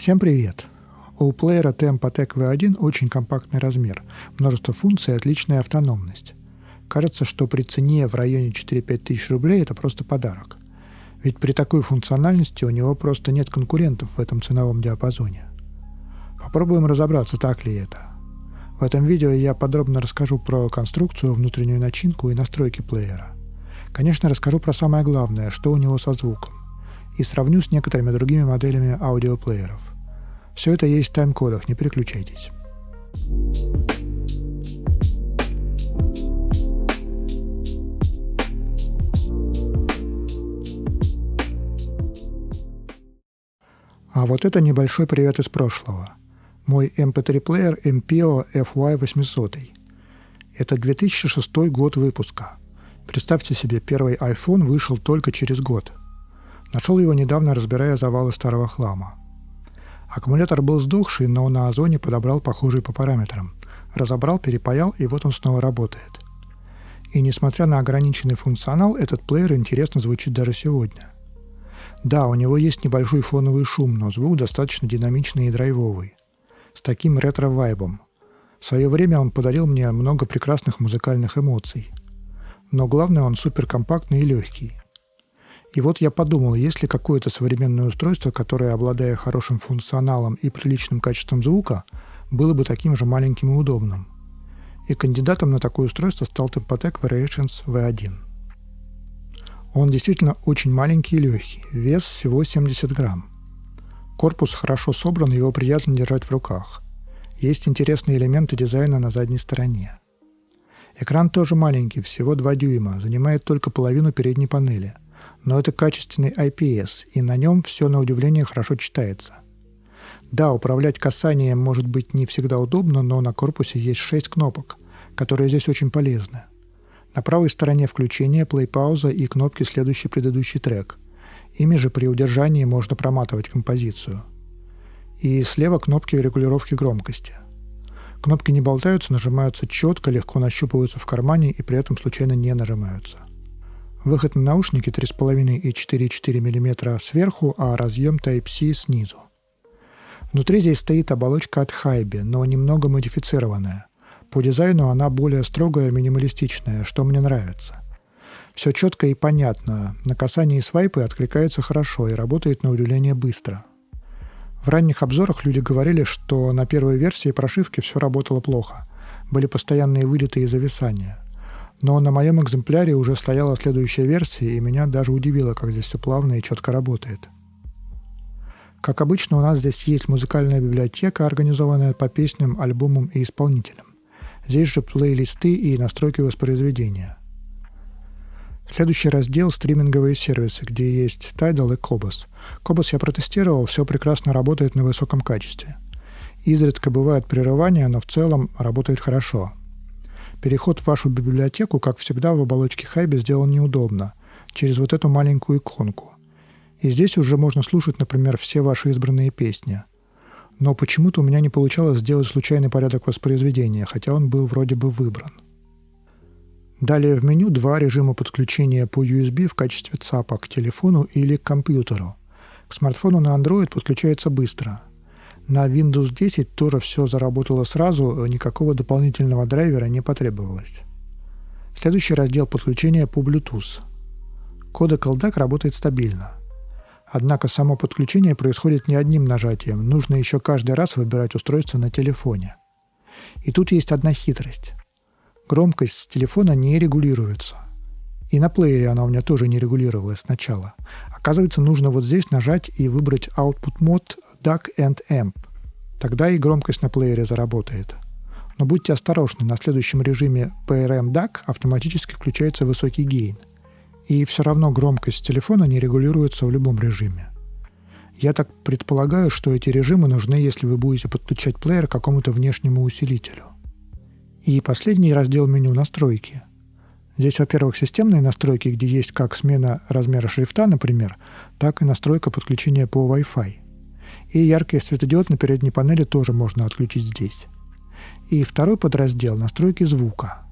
Всем привет! У плеера Tempotec V1 очень компактный размер, множество функций и отличная автономность. Кажется, что при цене в районе 4-5 тысяч рублей это просто подарок. Ведь при такой функциональности у него просто нет конкурентов в этом ценовом диапазоне. Попробуем разобраться, так ли это. В этом видео я подробно расскажу про конструкцию, внутреннюю начинку и настройки плеера. Конечно, расскажу про самое главное, что у него со звуком, и сравню с некоторыми другими моделями аудиоплееров. Все это есть в тайм-кодах, не переключайтесь. А вот это небольшой привет из прошлого. Мой MP3-плеер MPEO FY800. Это 2006 год выпуска. Представьте себе, первый iPhone вышел только через год. Нашел его недавно, разбирая завалы старого хлама. Аккумулятор был сдохший, но на Озоне подобрал похожий по параметрам. Разобрал, перепаял, и вот он снова работает. И несмотря на ограниченный функционал, этот плеер интересно звучит даже сегодня. Да, у него есть небольшой фоновый шум, но звук достаточно динамичный и драйвовый. С таким ретро-вайбом. В свое время он подарил мне много прекрасных музыкальных эмоций. Но главное, он суперкомпактный и легкий. И вот я подумал, есть ли какое-то современное устройство, которое, обладая хорошим функционалом и приличным качеством звука, было бы таким же маленьким и удобным. И кандидатом на такое устройство стал Tempotec Variations V1. Он действительно очень маленький и легкий, вес всего 70 грамм. Корпус хорошо собран, его приятно держать в руках. Есть интересные элементы дизайна на задней стороне. Экран тоже маленький, всего 2 дюйма, занимает только половину передней панели. Но это качественный IPS, и на нем все на удивление хорошо читается. Да, управлять касанием может быть не всегда удобно, но на корпусе есть 6 кнопок, которые здесь очень полезны. На правой стороне включение, плей-пауза и кнопки «Следующий предыдущий трек». Ими же при удержании можно проматывать композицию. И слева кнопки регулировки громкости. Кнопки не болтаются, нажимаются четко, легко нащупываются в кармане и при этом случайно не нажимаются. Выход на наушники 3,5 и 4,4 мм сверху, а разъем Type-C снизу. Внутри здесь стоит оболочка от Hybe, но немного модифицированная. По дизайну она более строгая, минималистичная, что мне нравится. Все четко и понятно, на касании свайпы откликается хорошо и работает на удивление быстро. В ранних обзорах люди говорили, что на первой версии прошивки все работало плохо, были постоянные вылеты и зависания. Но на моем экземпляре уже стояла следующая версия, и меня даже удивило, как здесь все плавно и четко работает. Как обычно, у нас здесь есть музыкальная библиотека, организованная по песням, альбомам и исполнителям. Здесь же плейлисты и настройки воспроизведения. Следующий раздел — стриминговые сервисы, где есть Tidal и Qobuz. Qobuz я протестировал, все прекрасно работает на высоком качестве. Изредка бывают прерывания, но в целом работает хорошо. Переход в вашу библиотеку, как всегда, в оболочке Hybe сделан неудобно, через вот эту маленькую иконку. И здесь уже можно слушать, например, все ваши избранные песни. Но почему-то у меня не получалось сделать случайный порядок воспроизведения, хотя он был вроде бы выбран. Далее в меню 2 режима подключения по USB в качестве ЦАПа к телефону или к компьютеру. К смартфону на Android подключается быстро. На Windows 10 тоже все заработало сразу, никакого дополнительного драйвера не потребовалось. Следующий раздел — подключение по Bluetooth. Кодек LDAC работает стабильно. Однако само подключение происходит не одним нажатием, нужно еще каждый раз выбирать устройство на телефоне. И тут есть одна хитрость. Громкость с телефона не регулируется. И на плеере она у меня тоже не регулировалась сначала. Оказывается, нужно вот здесь нажать и выбрать Output Mode DAC and Amp. Тогда и громкость на плеере заработает. Но будьте осторожны, на следующем режиме PRM DAC автоматически включается высокий гейн. И все равно громкость телефона не регулируется в любом режиме. Я так предполагаю, что эти режимы нужны, если вы будете подключать плеер к какому-то внешнему усилителю. И последний раздел меню — настройки. Здесь, во-первых, системные настройки, где есть как смена размера шрифта, например, так и настройка подключения по Wi-Fi. И яркий светодиод на передней панели тоже можно отключить здесь. И второй подраздел — настройки звука.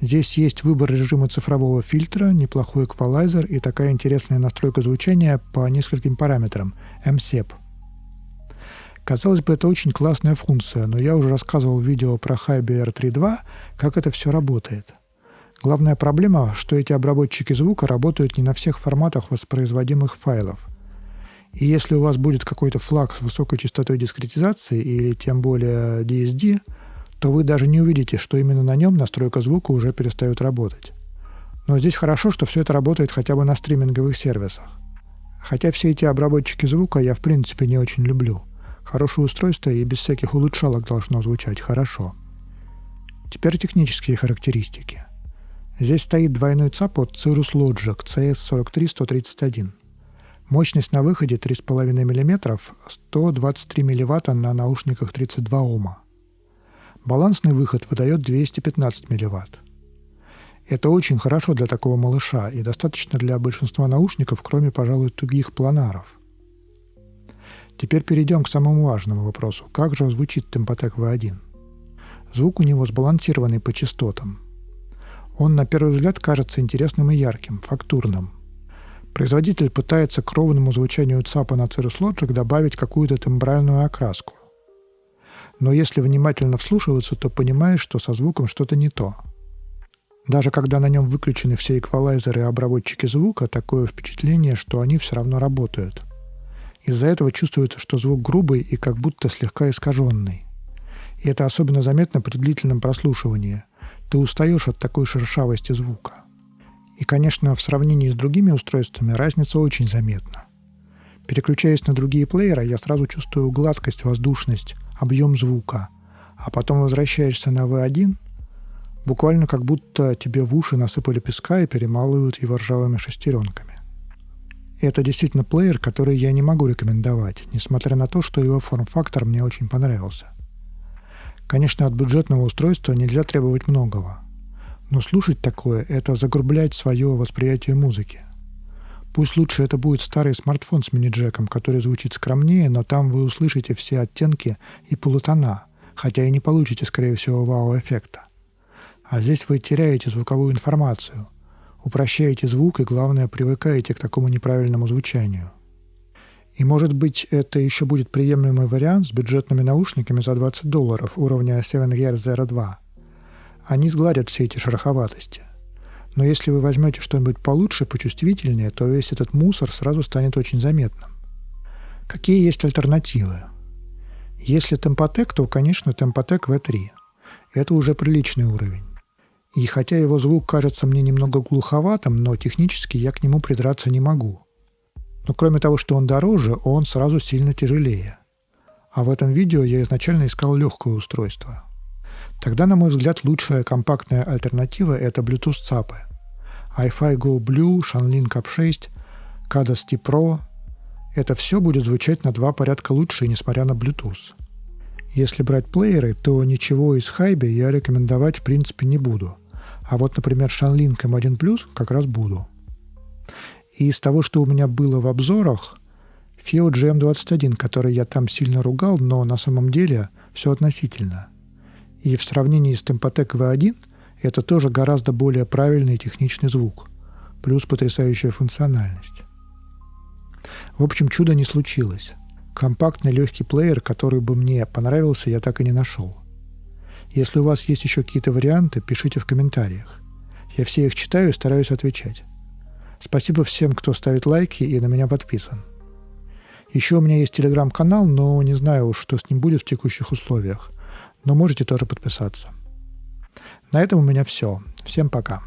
Здесь есть выбор режима цифрового фильтра, неплохой эквалайзер и такая интересная настройка звучания по нескольким параметрам — MSEP. Казалось бы, это очень классная функция, но я уже рассказывал в видео про Hybe R3.2, как это все работает. Главная проблема, что эти обработчики звука работают не на всех форматах воспроизводимых файлов. И если у вас будет какой-то флаг с высокой частотой дискретизации или тем более DSD, то вы даже не увидите, что именно на нем настройка звука уже перестает работать. Но здесь хорошо, что все это работает хотя бы на стриминговых сервисах. Хотя все эти обработчики звука я в принципе не очень люблю. Хорошее устройство и без всяких улучшалок должно звучать хорошо. Теперь технические характеристики. Здесь стоит двойной ЦАП от Cirrus Logic CS43131. Мощность на выходе 3,5 мм, 123 мВт на наушниках 32 Ома. Балансный выход выдает 215 мВт. Это очень хорошо для такого малыша и достаточно для большинства наушников, кроме, пожалуй, тугих планаров. Теперь перейдем к самому важному вопросу. Как же звучит Tempotec V1? Звук у него сбалансированный по частотам. Он на первый взгляд кажется интересным и ярким, фактурным. Производитель пытается к ровному звучанию ЦАПа на Cirrus Logic добавить какую-то тембральную окраску. Но если внимательно вслушиваться, то понимаешь, что со звуком что-то не то. Даже когда на нем выключены все эквалайзеры и обработчики звука, такое впечатление, что они все равно работают. Из-за этого чувствуется, что звук грубый и как будто слегка искаженный. И это особенно заметно при длительном прослушивании. Ты устаешь от такой шершавости звука. И, конечно, в сравнении с другими устройствами разница очень заметна. Переключаясь на другие плееры, я сразу чувствую гладкость, воздушность, объем звука. А потом возвращаешься на V1, буквально как будто тебе в уши насыпали песка и перемалывают его ржавыми шестеренками. И это действительно плеер, который я не могу рекомендовать, несмотря на то, что его форм-фактор мне очень понравился. Конечно, от бюджетного устройства нельзя требовать многого. Но слушать такое – это загрублять свое восприятие музыки. Пусть лучше это будет старый смартфон с мини-джеком, который звучит скромнее, но там вы услышите все оттенки и полутона, хотя и не получите, скорее всего, вау-эффекта. А здесь вы теряете звуковую информацию, упрощаете звук и, главное, привыкаете к такому неправильному звучанию. И, может быть, это еще будет приемлемый вариант с бюджетными наушниками за $20 уровня 7Gear Zero 2. Они сгладят все эти шероховатости. Но если вы возьмете что-нибудь получше, почувствительнее, то весь этот мусор сразу станет очень заметным. Какие есть альтернативы? Если Tempotec, то, конечно, Tempotec V3. Это уже приличный уровень. И хотя его звук кажется мне немного глуховатым, но технически я к нему придраться не могу. Но кроме того, что он дороже, он сразу сильно тяжелее. А в этом видео я изначально искал легкое устройство. Тогда, на мой взгляд, лучшая компактная альтернатива – это Bluetooth ЦАПы. Hi-Fi Go Blue, Shanlin Cap 6, Kadas T Pro – это все будет звучать на 2 порядка лучше, несмотря на Bluetooth. Если брать плееры, то ничего из Hybe я рекомендовать в принципе не буду. А вот, например, Shanlin M1 Plus как раз буду. И из того, что у меня было в обзорах, FIO GM21, который я там сильно ругал, но на самом деле все относительно. И в сравнении с Tempotec V1 это тоже гораздо более правильный и техничный звук, плюс потрясающая функциональность. В общем, чуда не случилось. Компактный легкий плеер, который бы мне понравился, я так и не нашел. Если у вас есть еще какие-то варианты, пишите в комментариях. Я все их читаю и стараюсь отвечать. Спасибо всем, кто ставит лайки и на меня подписан. Еще у меня есть телеграм-канал, но не знаю, что с ним будет в текущих условиях. Но можете тоже подписаться. На этом у меня все. Всем пока.